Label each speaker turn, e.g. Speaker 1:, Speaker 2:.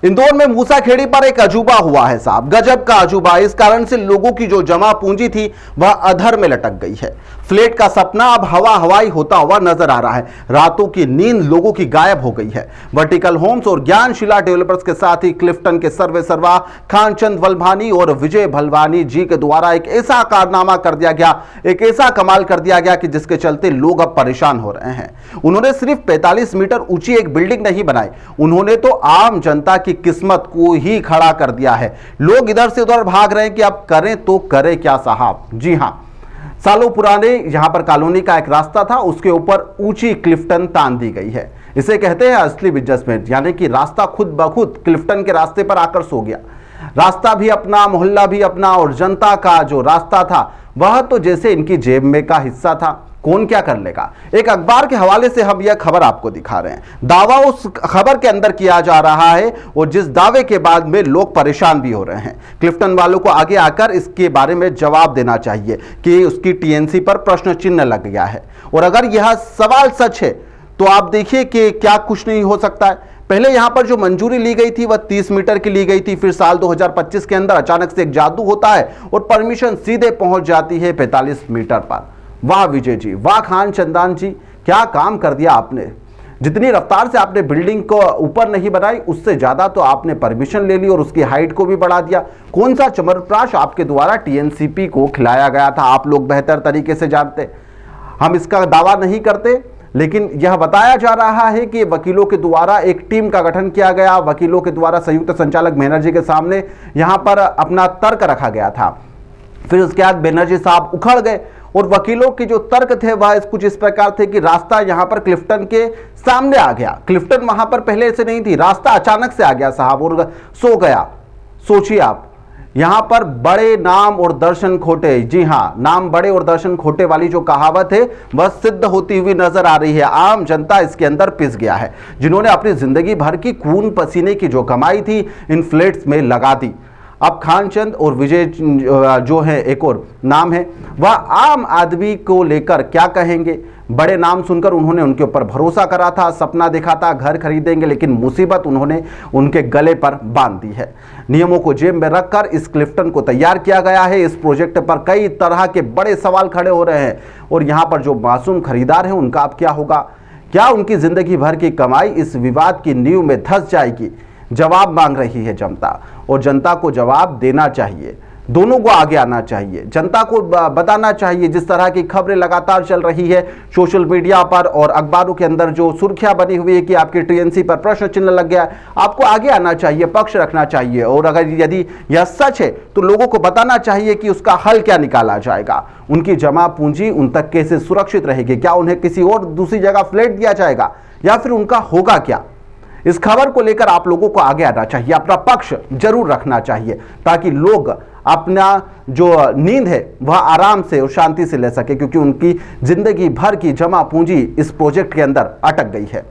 Speaker 1: इंदौर में मूसाखेड़ी पर एक अजूबा हुआ है साहब, गजब का अजूबा। इस कारण से लोगों की जो जमा पूंजी थी वह अधर में लटक गई है। फ्लैट का सपना अब हवाई होता हुआ नजर आ रहा है। रातों की नींद लोगों की गायब हो गई है। वर्टिकल होम्स और ज्ञानशिला डेवलपर्स के साथ ही क्लिफ्टन के सर्वा खानचंद वल्भानी और विजय भलवानी जी के द्वारा एक ऐसा कारनामा कर दिया गया, एक ऐसा कमाल कर दिया गया कि जिसके चलते लोग अब परेशान हो रहे हैं। उन्होंने सिर्फ 45 मीटर ऊंची एक बिल्डिंग नहीं बनाई, उन्होंने तो आम जनता की किस्मत को ही खड़ा कर दिया है। लोग इधर से उधर भाग रहे हैं कि अब करें तो करें क्या साहब। जी हां, सालों पुराने यहां पर कॉलोनी का एक रास्ता था, उसके ऊपर ऊंची क्लिफ्टन तान दी गई है। इसे कहते हैं असली एडजस्टमेंट, यानी कि रास्ता खुद ब खुद क्लिफ्टन के रास्ते पर आकर सो गया। रास्ता भी अपना, मोहल्ला भी अपना, और जनता का जो रास्ता था वह तो जैसे इनकी जेब में का हिस्सा था। कौन क्या कर लेगा। एक अखबार के हवाले से हम यह खबर आपको दिखा रहे हैं। दावा उस खबर के अंदर किया जा रहा है और जिस दावे के बाद में लोग परेशान भी हो रहे हैं। क्लिफ्टन वालों को आगे आकर इसके बारे में जवाब देना चाहिए कि उसकी टीएनसी पर प्रश्न चिन्ह लग गया है, और अगर यह सवाल सच है तो आप देखिए कि क्या कुछ नहीं हो सकता है। पहले यहां पर जो मंजूरी ली गई थी वह 30 मीटर की ली गई थी, फिर साल 2025 के अंदर अचानक से एक जादू होता है और परमिशन सीधे पहुंच जाती है 45 मीटर पर। वाह विजय जी, वाह खान चंदान जी, क्या काम कर दिया आपने। जितनी रफ्तार से आपने बिल्डिंग को ऊपर नहीं बनाई, उससे ज्यादा तो आपने परमिशन ले ली और उसकी हाइट को भी बढ़ा दिया। कौन सा चमरप्राश आपके द्वारा टीएनसीपी को खिलाया गया था, आप लोग बेहतर तरीके से जानते। हम इसका दावा नहीं करते, लेकिन यह बताया जा रहा है कि वकीलों के द्वारा एक टीम का गठन किया गया। वकीलों के द्वारा संयुक्त संचालक बनर्जी के सामने यहां पर अपना तर्क रखा गया था। फिर उसके बाद बनर्जी साहब उखड़ गए और वकीलों के जो तर्क थे वह कुछ इस प्रकार थे कि रास्ता यहां पर क्लिफ्टन के सामने आ गया। क्लिफ्टन वहां पर पहले से नहीं थी, रास्ता अचानक से आ गया साहब और सो गया। सोचिए आप, यहां पर बड़े नाम और दर्शन खोटे, जी हां, नाम बड़े और दर्शन खोटे वाली जो कहावत है वह सिद्ध होती हुई नजर आ रही है। आम जनता इसके अंदर पिस गया है, जिन्होंने अपनी जिंदगी भर की खून पसीने की जो कमाई थी इन फ्लैट्स में लगा दी। अब खानचंद और विजय जो है एक और नाम है, वह आम आदमी को लेकर क्या कहेंगे। बड़े नाम सुनकर उन्होंने उनके ऊपर भरोसा करा था, सपना देखा था घर खरीदेंगे, लेकिन मुसीबत उन्होंने उनके गले पर बांध दी है। नियमों को जेब में रखकर इस क्लिफ्टन को तैयार किया गया है। इस प्रोजेक्ट पर कई तरह के बड़े सवाल खड़े हो रहे हैं, और यहाँ पर जो मासूम खरीदार हैं उनका अब क्या होगा। क्या उनकी जिंदगी भर की कमाई इस विवाद की नींव में धंस जाएगी। जवाब मांग रही है जनता, और जनता को जवाब देना चाहिए। दोनों को आगे आना चाहिए, जनता को बताना चाहिए। जिस तरह की खबरें लगातार चल रही है सोशल मीडिया पर और अखबारों के अंदर, जो सुर्खियां बनी हुई है कि आपकी टीएनसी पर प्रश्न चिन्ह लग गया, आपको आगे आना चाहिए, पक्ष रखना चाहिए, और अगर यदि यह सच है तो लोगों को बताना चाहिए कि उसका हल क्या निकाला जाएगा। उनकी जमा पूंजी उन तक कैसे सुरक्षित रहेगी, क्या उन्हें किसी और दूसरी जगह फ्लैट दिया जाएगा, या फिर उनका होगा क्या। इस खबर को लेकर आप लोगों को आगे आना चाहिए, अपना पक्ष जरूर रखना चाहिए, ताकि लोग अपना जो नींद है वह आराम से और शांति से ले सके, क्योंकि उनकी जिंदगी भर की जमा पूंजी इस प्रोजेक्ट के अंदर अटक गई है।